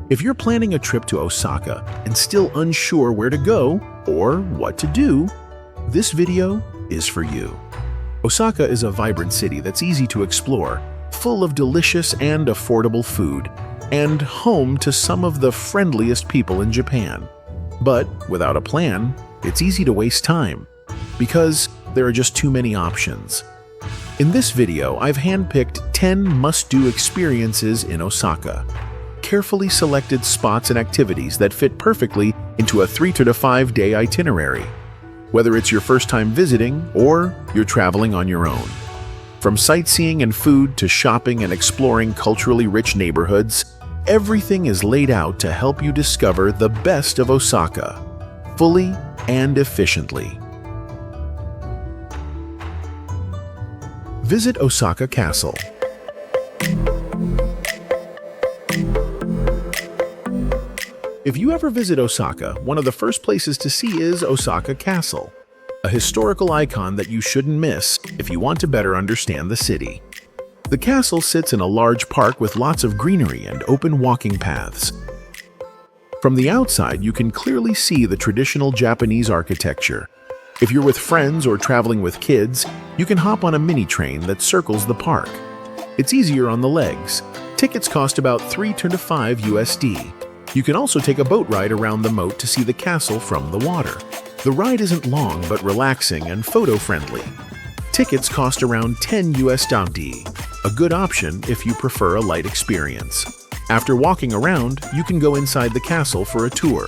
If you're planning a trip to Osaka and still unsure where to go or what to do, this video is for you. Osaka is a vibrant city that's easy to explore, full of delicious and affordable food, and home to some of the friendliest people in Japan. But without a plan, it's easy to waste time, because there are just too many options. In this video, I've handpicked 10 must-do experiences in Osaka, carefully selected spots and activities that fit perfectly into a 3 to 5 day itinerary, whether it's your first time visiting or you're traveling on your own. From sightseeing and food to shopping and exploring culturally rich neighborhoods, everything is laid out to help you discover the best of Osaka, fully and efficiently. Visit Osaka Castle. If you ever visit Osaka, one of the first places to see is Osaka Castle, a historical icon that you shouldn't miss if you want to better understand the city. The castle sits in a large park with lots of greenery and open walking paths. From the outside, you can clearly see the traditional Japanese architecture. If you're with friends or traveling with kids, you can hop on a mini train that circles the park. It's easier on the legs. Tickets cost about 3 to 5 USD. You can also take a boat ride around the moat to see the castle from the water. The ride isn't long but relaxing and photo-friendly. Tickets cost around 10 USD, a good option if you prefer a light experience. After walking around, you can go inside the castle for a tour.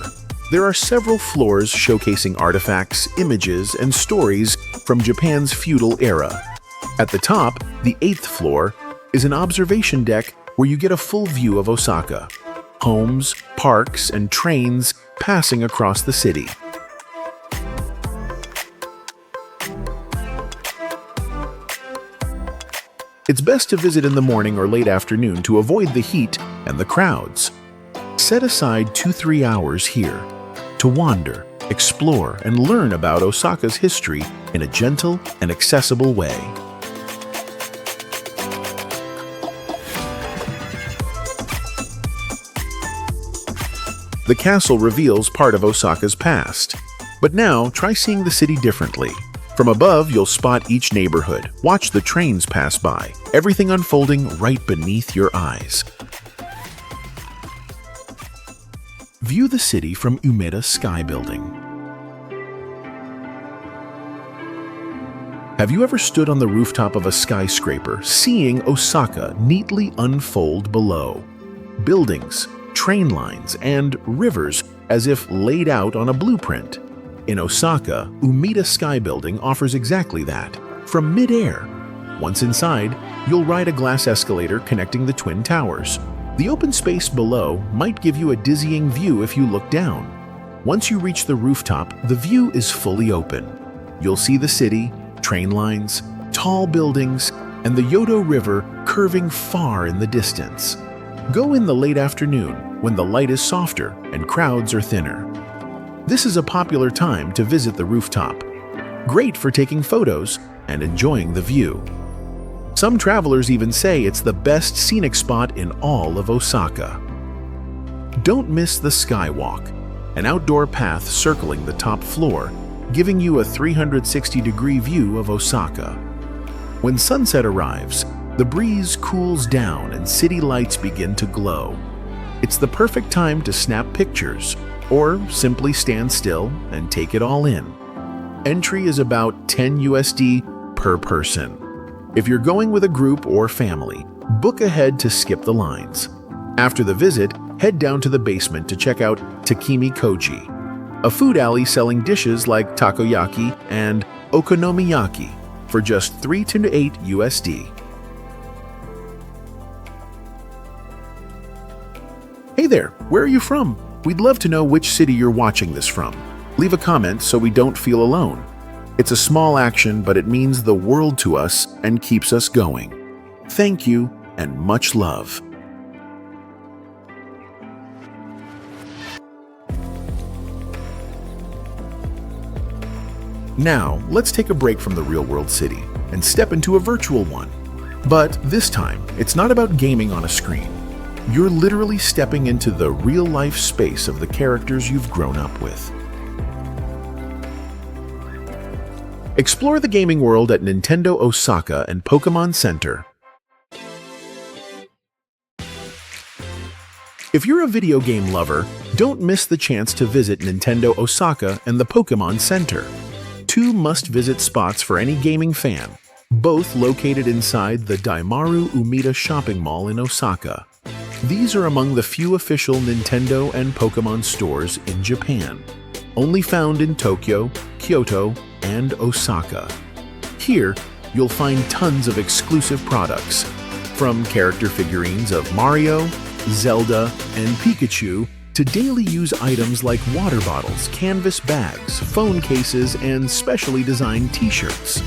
There are several floors showcasing artifacts, images, and stories from Japan's feudal era. At the top, the 8th floor, is an observation deck where you get a full view of Osaka. Homes, parks, and trains passing across the city. It's best to visit in the morning or late afternoon to avoid the heat and the crowds. Set aside 2-3 hours here to wander, explore, and learn about Osaka's history in a gentle and accessible way. The castle reveals part of Osaka's past. But now, try seeing the city differently. From above, you'll spot each neighborhood, watch the trains pass by, everything unfolding right beneath your eyes. View the city from Umeda Sky Building. Have you ever stood on the rooftop of a skyscraper, seeing Osaka neatly unfold below? Buildings, train lines, and rivers as if laid out on a blueprint. In Osaka, Umeda Sky Building offers exactly that, from mid-air. Once inside, you'll ride a glass escalator connecting the twin towers. The open space below might give you a dizzying view if you look down. Once you reach the rooftop, the view is fully open. You'll see the city, train lines, tall buildings, and the Yodo River curving far in the distance. Go in the late afternoon when the light is softer and crowds are thinner. This is a popular time to visit the rooftop. Great for taking photos and enjoying the view. Some travelers even say it's the best scenic spot in all of Osaka. Don't miss the Skywalk, an outdoor path circling the top floor, giving you a 360-degree view of Osaka. When sunset arrives, the breeze cools down and city lights begin to glow. It's the perfect time to snap pictures, or simply stand still and take it all in. Entry is about 10 USD per person. If you're going with a group or family, book ahead to skip the lines. After the visit, head down to the basement to check out Takimi Koji, a food alley selling dishes like takoyaki and okonomiyaki for just 3 to 8 USD. Hey there, where are you from? We'd love to know which city you're watching this from. Leave a comment so we don't feel alone. It's a small action, but it means the world to us and keeps us going. Thank you and much love. Now, let's take a break from the real-world city and step into a virtual one. But this time, it's not about gaming on a screen. You're literally stepping into the real-life space of the characters you've grown up with. Explore the gaming world at Nintendo Osaka and Pokémon Center. If you're a video game lover, don't miss the chance to visit Nintendo Osaka and the Pokémon Center. Two must-visit spots for any gaming fan, both located inside the Daimaru Umeda shopping mall in Osaka. These are among the few official Nintendo and Pokémon stores in Japan, only found in Tokyo, Kyoto, and Osaka. Here, you'll find tons of exclusive products, from character figurines of Mario, Zelda, and Pikachu to daily use items like water bottles, canvas bags, phone cases, and specially designed t-shirts.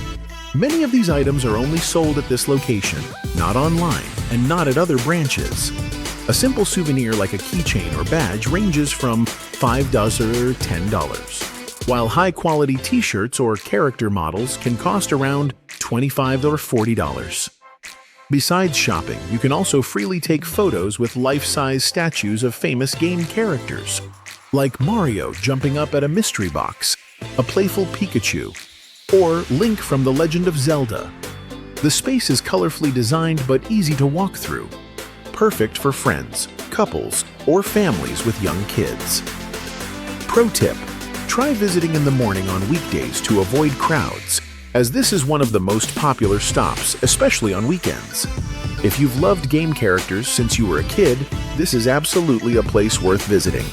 Many of these items are only sold at this location, not online, and not at other branches. A simple souvenir like a keychain or badge ranges from $5 or $10, while high-quality t-shirts or character models can cost around $25 or $40. Besides shopping, you can also freely take photos with life-size statues of famous game characters, like Mario jumping up at a mystery box, a playful Pikachu, or Link from The Legend of Zelda. The space is colorfully designed but easy to walk through, perfect for friends, couples, or families with young kids. Pro tip: try visiting in the morning on weekdays to avoid crowds, as this is one of the most popular stops, especially on weekends. If you've loved game characters since you were a kid, this is absolutely a place worth visiting.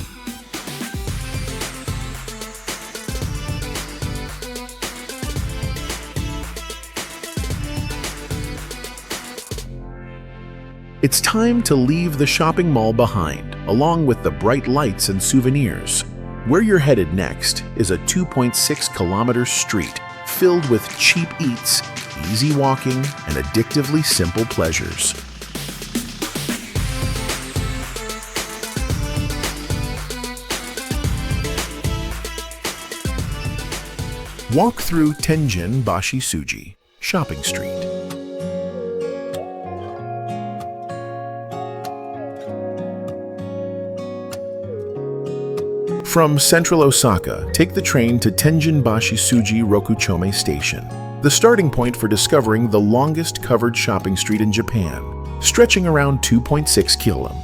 It's time to leave the shopping mall behind, along with the bright lights and souvenirs. Where you're headed next is a 2.6-kilometer street filled with cheap eats, easy walking, and addictively simple pleasures. Walk through Tenjinbashisuji Shopping Street. From central Osaka, take the train to Tenjinbashisuji Rokuchome Station, the starting point for discovering the longest covered shopping street in Japan, stretching around 2.6 km.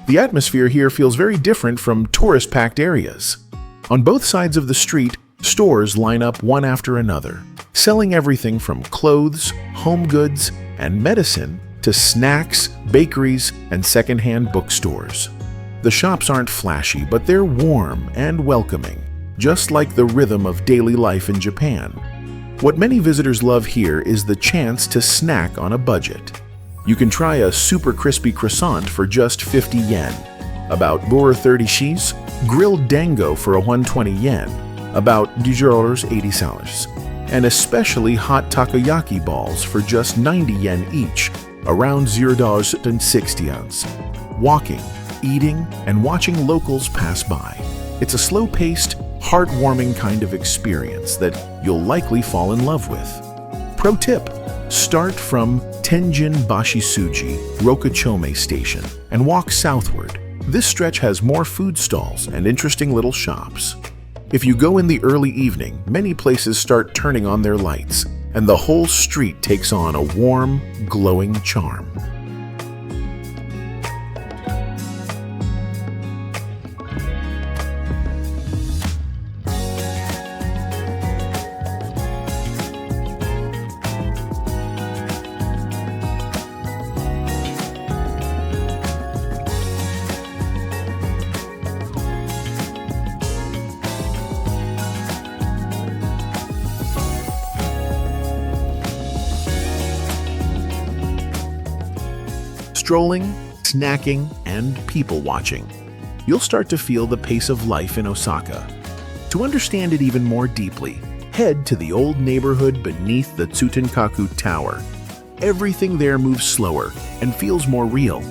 The atmosphere here feels very different from tourist-packed areas. On both sides of the street, stores line up one after another, selling everything from clothes, home goods, and medicine to snacks, bakeries, and secondhand bookstores. The shops aren't flashy, but they're warm and welcoming, just like the rhythm of daily life in Japan. What many visitors love here is the chance to snack on a budget. You can try a super crispy croissant for just 50 yen, about bur 30 shis, grilled dango for a 120 yen, about $80, and especially hot takoyaki balls for just 90 yen each, around $0.60. Walking, eating, and watching locals pass by. It's a slow-paced, heartwarming kind of experience that you'll likely fall in love with. Pro tip: start from Tenjinbashisuji Rokuchome Station and walk southward. This stretch has more food stalls and interesting little shops. If you go in the early evening, many places start turning on their lights, and the whole street takes on a warm, glowing charm. Strolling, snacking, and people-watching, you'll start to feel the pace of life in Osaka. To understand it even more deeply, head to the old neighborhood beneath the Tsutenkaku Tower. Everything there moves slower and feels more real.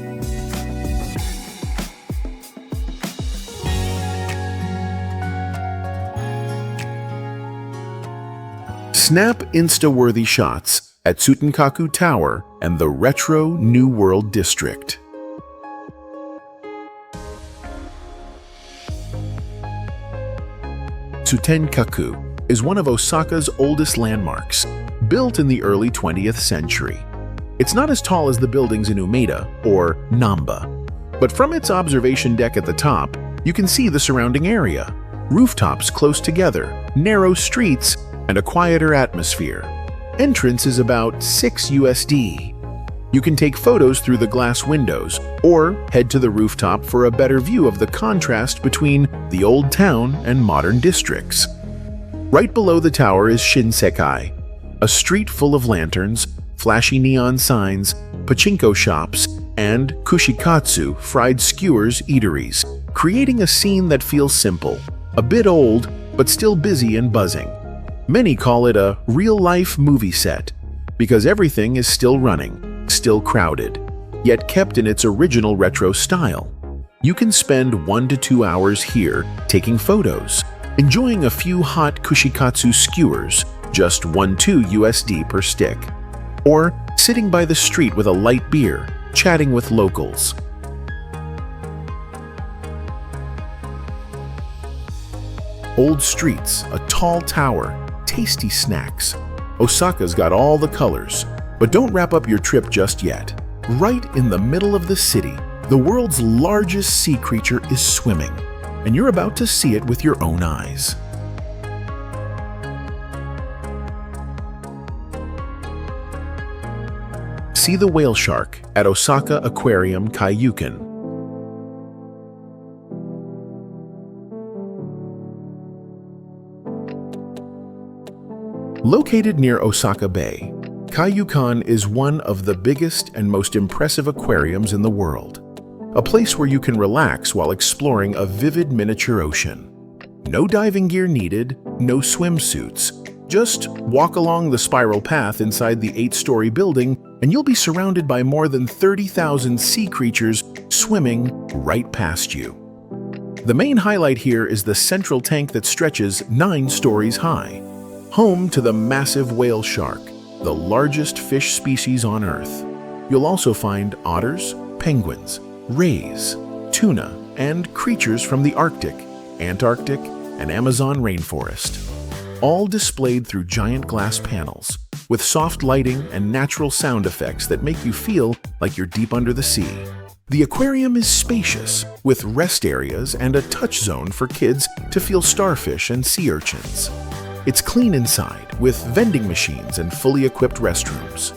Snap Insta-worthy shots at Tsutenkaku Tower and the retro New World District. Tsutenkaku is one of Osaka's oldest landmarks, built in the early 20th century. It's not as tall as the buildings in Umeda or Namba, but from its observation deck at the top, you can see the surrounding area. Rooftops close together, narrow streets, and a quieter atmosphere. Entrance is about $6. You can take photos through the glass windows or head to the rooftop for a better view of the contrast between the old town and modern districts. Right below the tower is Shinsekai, a street full of lanterns, flashy neon signs, pachinko shops, and kushikatsu fried skewers eateries, creating a scene that feels simple, a bit old, but still busy and buzzing. Many call it a real-life movie set, because everything is still running, still crowded, yet kept in its original retro style. You can spend 1 to 2 hours here taking photos, enjoying a few hot kushikatsu skewers, just $1.2 per stick, or sitting by the street with a light beer, chatting with locals. Old streets, a tall tower, tasty snacks. Osaka's got all the colors, but don't wrap up your trip just yet. Right in the middle of the city, the world's largest sea creature is swimming, and you're about to see it with your own eyes. See the whale shark at Osaka Aquarium Kaiyukan. Located near Osaka Bay, Kaiyukan is one of the biggest and most impressive aquariums in the world. A place where you can relax while exploring a vivid miniature ocean. No diving gear needed, no swimsuits. Just walk along the spiral path inside the 8-story building and you'll be surrounded by more than 30,000 sea creatures swimming right past you. The main highlight here is the central tank that stretches 9 stories high, home to the massive whale shark, the largest fish species on Earth. You'll also find otters, penguins, rays, tuna, and creatures from the Arctic, Antarctic, and Amazon rainforest, all displayed through giant glass panels, with soft lighting and natural sound effects that make you feel like you're deep under the sea. The aquarium is spacious, with rest areas and a touch zone for kids to feel starfish and sea urchins. It's clean inside, with vending machines and fully equipped restrooms.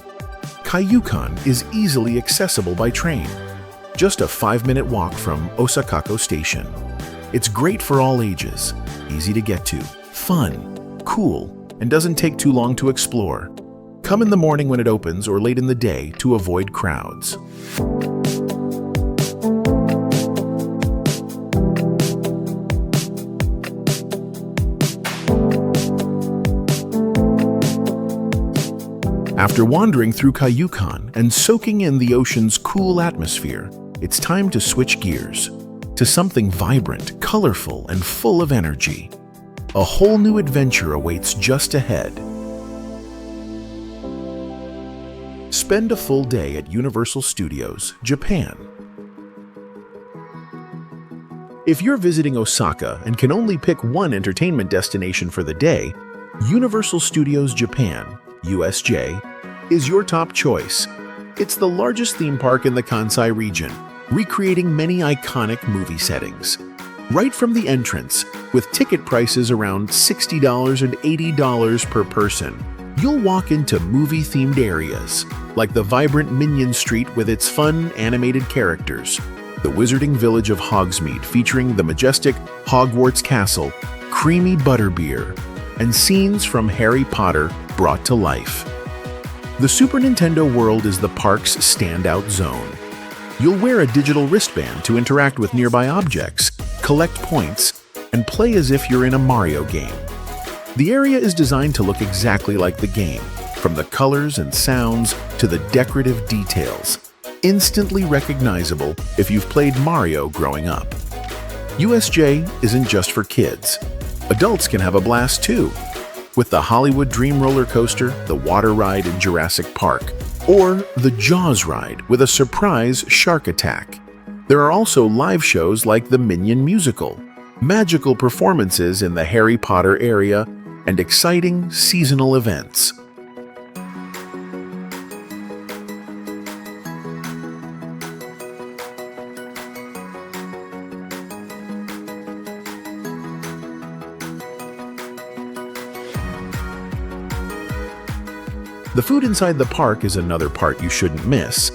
Kaiyukan is easily accessible by train, just a 5-minute walk from Osaka Station. It's great for all ages, easy to get to, fun, cool, and doesn't take too long to explore. Come in the morning when it opens or late in the day to avoid crowds. After wandering through Kaiyukan and soaking in the ocean's cool atmosphere, it's time to switch gears to something vibrant, colorful, and full of energy. A whole new adventure awaits just ahead. Spend a full day at Universal Studios, Japan. If you're visiting Osaka and can only pick one entertainment destination for the day, Universal Studios Japan, USJ, is your top choice. It's the largest theme park in the Kansai region, recreating many iconic movie settings. Right from the entrance, with ticket prices around $60 and $80 per person, you'll walk into movie-themed areas, like the vibrant Minion Street with its fun, animated characters, the wizarding village of Hogsmeade featuring the majestic Hogwarts Castle, creamy butterbeer, and scenes from Harry Potter brought to life. The Super Nintendo world is the park's standout zone. You'll wear a digital wristband to interact with nearby objects, collect points, and play as if you're in a Mario game. The area is designed to look exactly like the game, from the colors and sounds to the decorative details, instantly recognizable if you've played Mario growing up. USJ isn't just for kids. Adults can have a blast too, with the Hollywood Dream roller coaster, the water ride in Jurassic Park, or the Jaws ride with a surprise shark attack. There are also live shows like the Minion musical, magical performances in the Harry Potter area, and exciting seasonal events. The food inside the park is another part you shouldn't miss.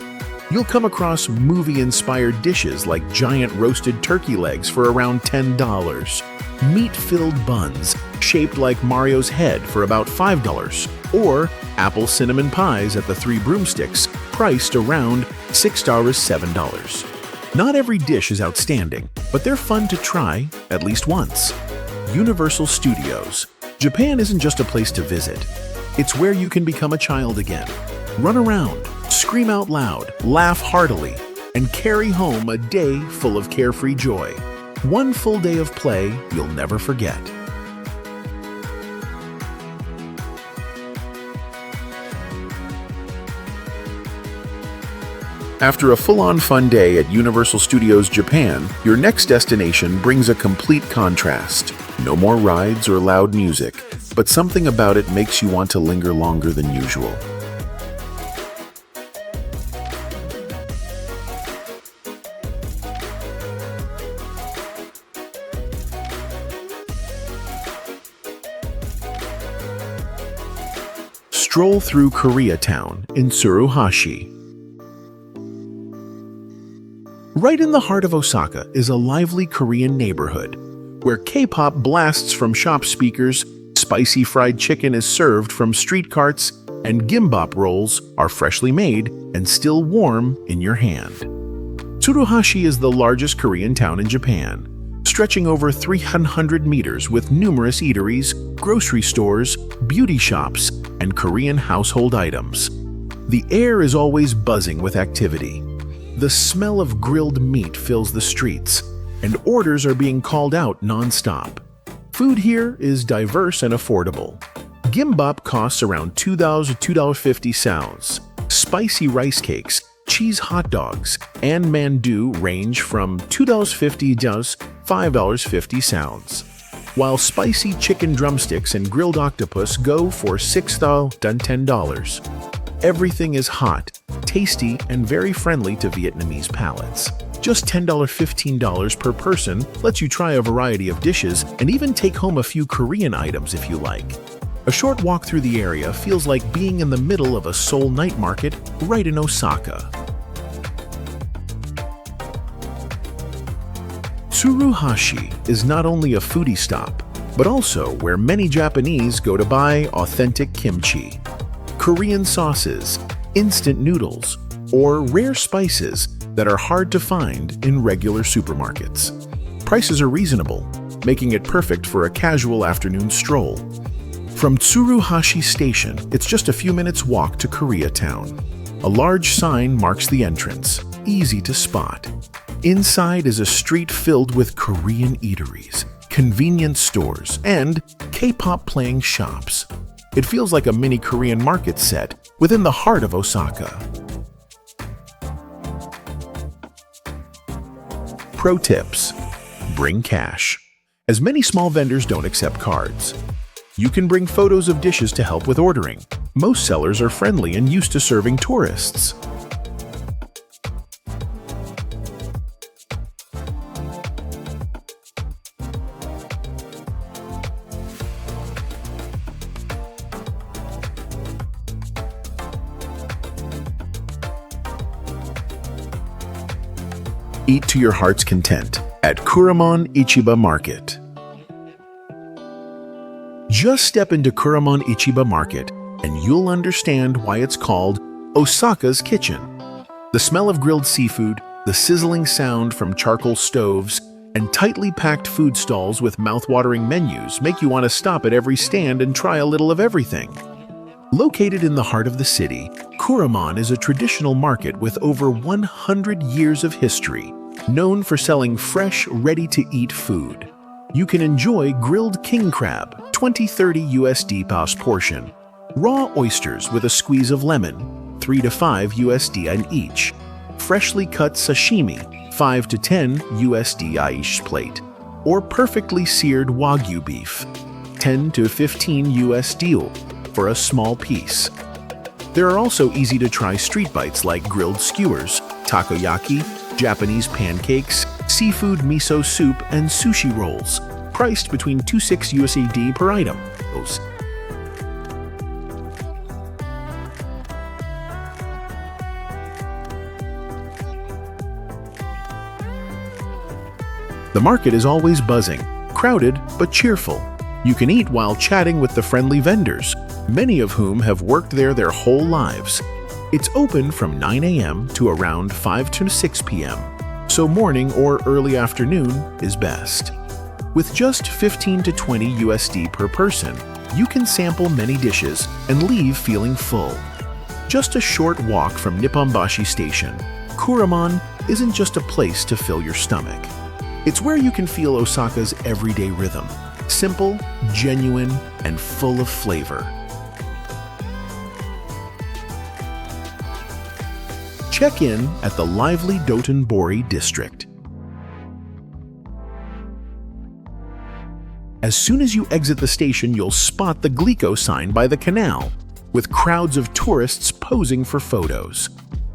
You'll come across movie-inspired dishes like giant roasted turkey legs for around $10, meat-filled buns shaped like Mario's head for about $5, or apple cinnamon pies at the Three Broomsticks, priced around $6-7. Not every dish is outstanding, but they're fun to try at least once. Universal Studios. Japan isn't just a place to visit. It's where you can become a child again. Run around, scream out loud, laugh heartily, and carry home a day full of carefree joy. One full day of play you'll never forget. After a full-on fun day at Universal Studios Japan, your next destination brings a complete contrast. No more rides or loud music, but something about it makes you want to linger longer than usual. Stroll through Koreatown in Tsuruhashi. Right in the heart of Osaka is a lively Korean neighborhood, where K-pop blasts from shop speakers, spicy fried chicken is served from street carts, and gimbap rolls are freshly made and still warm in your hand. Tsuruhashi is the largest Korean town in Japan, stretching over 300 meters with numerous eateries, grocery stores, beauty shops, and Korean household items. The air is always buzzing with activity. The smell of grilled meat fills the streets, and orders are being called out non-stop. Food here is diverse and affordable. Gimbap costs around $2 to $2.50. Spicy rice cakes, cheese hot dogs, and mandu range from $2.50 to $5.50. While spicy chicken drumsticks and grilled octopus go for $6 to $10. Everything is hot, tasty, and very friendly to Vietnamese palates. Just $10-15 per person lets you try a variety of dishes and even take home a few Korean items if you like. A short walk through the area feels like being in the middle of a Seoul night market right in Osaka. Tsuruhashi is not only a foodie stop, but also where many Japanese go to buy authentic kimchi, Korean sauces, instant noodles, or rare spices that are hard to find in regular supermarkets. Prices are reasonable, making it perfect for a casual afternoon stroll. From Tsuruhashi Station, it's just a few minutes walk to Koreatown. A large sign marks the entrance, easy to spot. Inside is a street filled with Korean eateries, convenience stores, and K-pop playing shops. It feels like a mini Korean market set within the heart of Osaka. Pro tips: bring cash, as many small vendors don't accept cards. You can bring photos of dishes to help with ordering. Most sellers are friendly and used to serving tourists. Eat to your heart's content at Kuromon Ichiba Market. Just step into Kuromon Ichiba Market and you'll understand why it's called Osaka's Kitchen. The smell of grilled seafood, the sizzling sound from charcoal stoves, and tightly packed food stalls with mouth-watering menus make you want to stop at every stand and try a little of everything. Located in the heart of the city, Kuromon is a traditional market with over 100 years of history, known for selling fresh, ready-to-eat food. You can enjoy grilled king crab, $20-30 USD per portion, raw oysters with a squeeze of lemon, $3 to $5 USD an each, freshly cut sashimi, $5 to $10 USD each plate, or perfectly seared Wagyu beef, 10 to 15 USD for a small piece. There are also easy-to-try street bites like grilled skewers, takoyaki, Japanese pancakes, seafood miso soup, and sushi rolls, priced between 26 USD per item. The market is always buzzing, crowded but cheerful. You can eat while chatting with the friendly vendors, many of whom have worked there their whole lives. It's open from 9 a.m. to around 5 to 6 p.m., so morning or early afternoon is best. With just 15 to 20 USD per person, you can sample many dishes and leave feeling full. Just a short walk from Nipponbashi Station, Kuromon isn't just a place to fill your stomach. It's where you can feel Osaka's everyday rhythm, simple, genuine, and full of flavor. Check in at the lively Dotonbori district. As soon as you exit the station, you'll spot the Glico sign by the canal, with crowds of tourists posing for photos.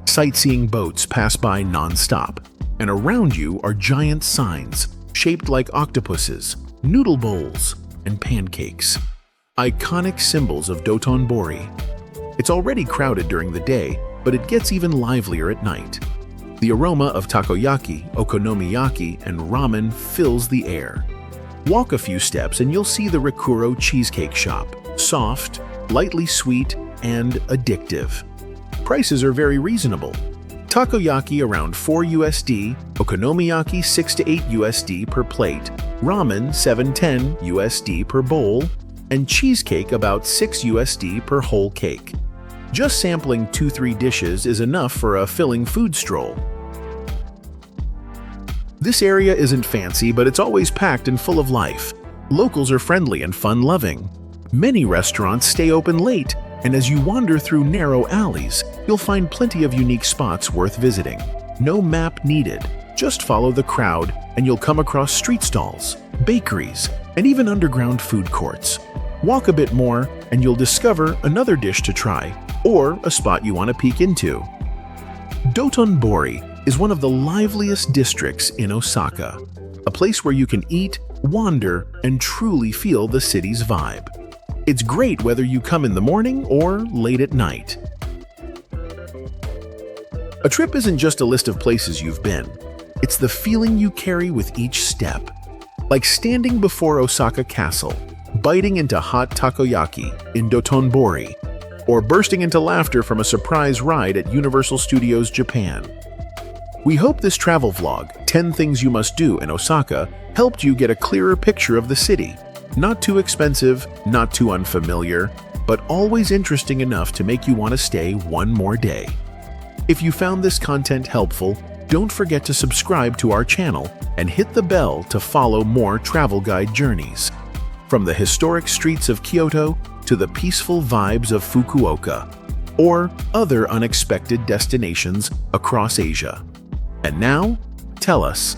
Sightseeing boats pass by non-stop, and around you are giant signs shaped like octopuses, noodle bowls, and pancakes. Iconic symbols of Dotonbori. It's already crowded during the day, but it gets even livelier at night. The aroma of takoyaki, okonomiyaki, and ramen fills the air. Walk a few steps and you'll see the Rikuro cheesecake shop. Soft, lightly sweet, and addictive. Prices are very reasonable. Takoyaki around 4 USD, okonomiyaki 6 to 8 USD per plate, ramen 7-10 USD per bowl, and cheesecake about 6 USD per whole cake. Just sampling 2-3 dishes is enough for a filling food stroll. This area isn't fancy, but it's always packed and full of life. Locals are friendly and fun-loving. Many restaurants stay open late, and as you wander through narrow alleys, you'll find plenty of unique spots worth visiting. No map needed. Just follow the crowd, and you'll come across street stalls, bakeries, and even underground food courts. Walk a bit more, and you'll discover another dish to try, or a spot you want to peek into. Dotonbori is one of the liveliest districts in Osaka, a place where you can eat, wander, and truly feel the city's vibe. It's great whether you come in the morning or late at night. A trip isn't just a list of places you've been. It's the feeling you carry with each step. Like standing before Osaka Castle, biting into hot takoyaki in Dotonbori, or bursting into laughter from a surprise ride at Universal Studios Japan. We hope this travel vlog, 10 Things You Must Do in Osaka, helped you get a clearer picture of the city. Not too expensive, not too unfamiliar, but always interesting enough to make you want to stay one more day. If you found this content helpful, don't forget to subscribe to our channel and hit the bell to follow more travel guide journeys. From the historic streets of Kyoto to the peaceful vibes of Fukuoka, or other unexpected destinations across Asia. And now, tell us,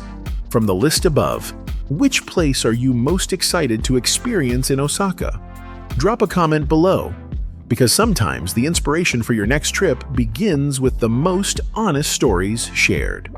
from the list above, which place are you most excited to experience in Osaka? Drop a comment below, because sometimes the inspiration for your next trip begins with the most honest stories shared.